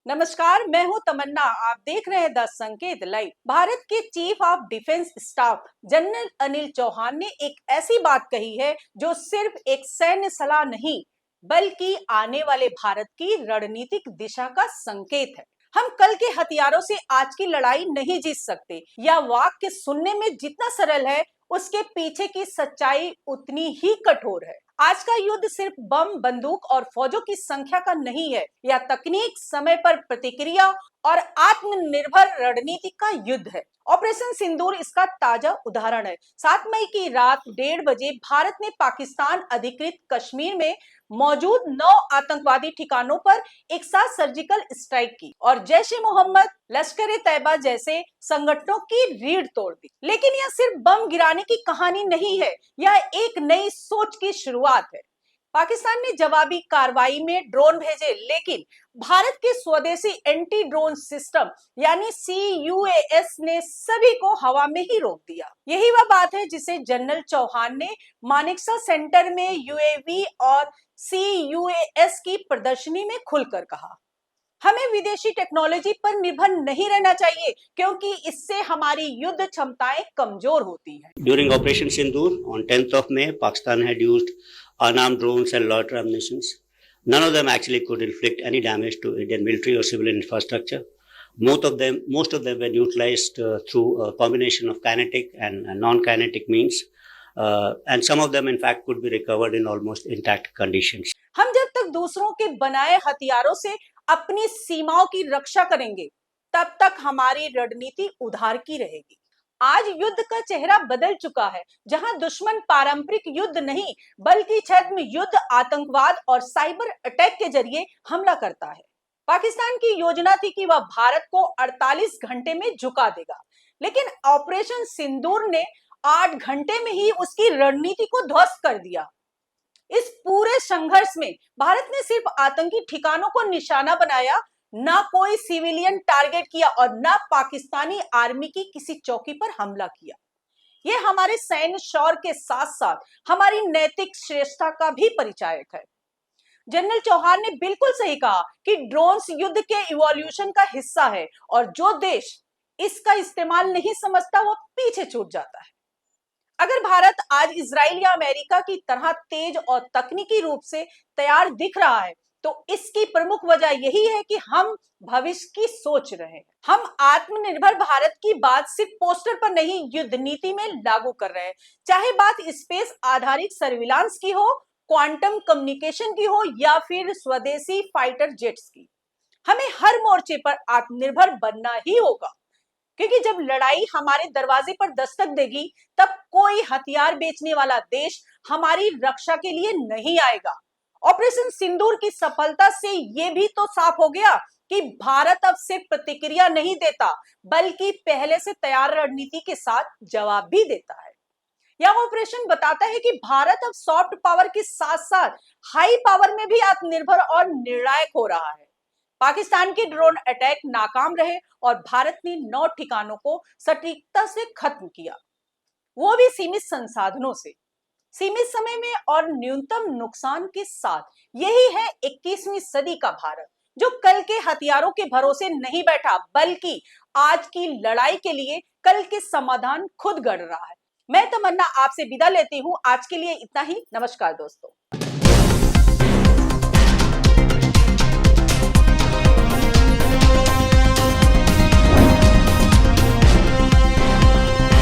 नमस्कार, मैं हूं तमन्ना। आप देख रहे हैं द संकेत लाइव। भारत के chief of defence staff general Anil Chauhan ने एक ऐसी बात कही है जो सिर्फ एक सैन्य सलाह नहीं बल्कि आने वाले भारत की रणनीतिक दिशा का संकेत है। हम कल के हथियारों से आज की लड़ाई नहीं जीत सकते। यह वाक्य सुनने में जितना सरल है, उसके पीछे की सच्चाई उतनी ही कठोर है। आज का युद्ध सिर्फ बम, बंदूक और फौजों की संख्या का नहीं है। यह तकनीक, समय पर प्रतिक्रिया और आत्मनिर्भर रणनीति का युद्ध है। ऑपरेशन सिंदूर इसका ताजा उदाहरण है। 7 मई की रात 1:30 बजे भारत ने पाकिस्तान अधिकृत कश्मीर में मौजूद 9 आतंकवादी ठिकानों पर एक साथ सर्जिकल स्ट्राइक की और जैश ए मोहम्मद, लश्कर ए तैयबा जैसे संगठनों की रीढ़ तोड़ दी। लेकिन यह सिर्फ बम गिराने की कहानी नहीं है, यह एक नई सोच की शुरुआत है। पाकिस्तान ने जवाबी कार्रवाई में ड्रोन भेजे, लेकिन भारत के स्वदेशी एंटी ड्रोन सिस्टम यानी CUAS ने सभी को हवा में ही रोक दिया। यही वह बात है जिसे जनरल चौहान ने मानेकशॉ सेंटर में UAV और CUAS की प्रदर्शनी में खुलकर कहा। हमें विदेशी टेक्नोलॉजी पर निर्भर नहीं रहना चाहिए, क्योंकि इससे हमारी युद्ध क्षमताएं कमजोर होती हैं। During Operation Sindoor on 10th of May, Pakistan had used unarmed drones and loiter munitions. None of them actually could inflict any damage to Indian military or civilian infrastructure. Most of them were neutralized through a combination of kinetic and non-kinetic means, and some of them, in fact, could be recovered in almost intact conditions. हम जब तक दूसरों के बनाए हथियारों से अपनी सीमाओं की रक्षा करेंगे, तब तक हमारी रणनीति उधार की रहेगी। आज युद्ध का चेहरा बदल चुका है, जहां दुश्मन पारंपरिक युद्ध नहीं बल्कि छद्म युद्ध, आतंकवाद और साइबर अटैक के जरिए हमला करता है। पाकिस्तान की योजना थी कि वह भारत को 48 घंटे में झुका देगा, लेकिन ऑपरेशन सिंदूर ने 8 घंटे में ही उसकी रणनीति को ध्वस्त कर दिया। इस पूरे संघर्ष में भारत ने सिर्फ आतंकी ठिकानों को निशाना बनाया, ना कोई सिविलियन टारगेट किया और ना पाकिस्तानी आर्मी की किसी चौकी पर हमला किया। यह हमारे सैन्य शौर्य के साथ साथ हमारी नैतिक श्रेष्ठता का भी परिचायक है। जनरल चौहान ने बिल्कुल सही कहा कि ड्रोन्स युद्ध के इवोल्यूशन का हिस्सा है और जो देश इसका इस्तेमाल नहीं समझता वो पीछे छूट जाता है। अगर भारत आज इजराइल या अमेरिका की तरह तेज और तकनीकी रूप से तैयार दिख रहा है, तो इसकी प्रमुख वजह यही है कि हम भविष्य की सोच रहे हैं। हम आत्मनिर्भर भारत की बात सिर्फ पोस्टर पर नहीं, युद्ध नीति में लागू कर रहे हैं। चाहे बात स्पेस आधारित सर्विलांस की हो, क्वांटम कम्युनिकेशन की हो या फिर स्वदेशी फाइटर जेट्स की, हमें हर मोर्चे पर आत्मनिर्भर बनना ही होगा। क्योंकि जब लड़ाई हमारे दरवाजे पर दस्तक देगी, तब कोई हथियार बेचने वाला देश हमारी रक्षा के लिए नहीं आएगा। ऑपरेशन सिंदूर की सफलता से यह भी तो साफ हो गया कि भारत अब सिर्फ प्रतिक्रिया नहीं देता, बल्कि पहले से तैयार रणनीति के साथ जवाब भी देता है। यह ऑपरेशन बताता है कि भारत अब सॉफ्ट पावर के साथ साथ हाई पावर में भी आत्मनिर्भर और निर्णायक हो रहा है। पाकिस्तान के ड्रोन अटैक नाकाम रहे और भारत ने 9 ठिकानों को सटीकता से खत्म किया, वो भी सीमित संसाधनों से, सीमित समय में और न्यूनतम नुकसान के साथ। यही है 21वीं सदी का भारत, जो कल के हथियारों के भरोसे नहीं बैठा बल्कि आज की लड़ाई के लिए कल के समाधान खुद गढ़ रहा है। मैं तमन्ना आपसे विदा लेती हूं। आज के लिए इतना ही। नमस्कार दोस्तों।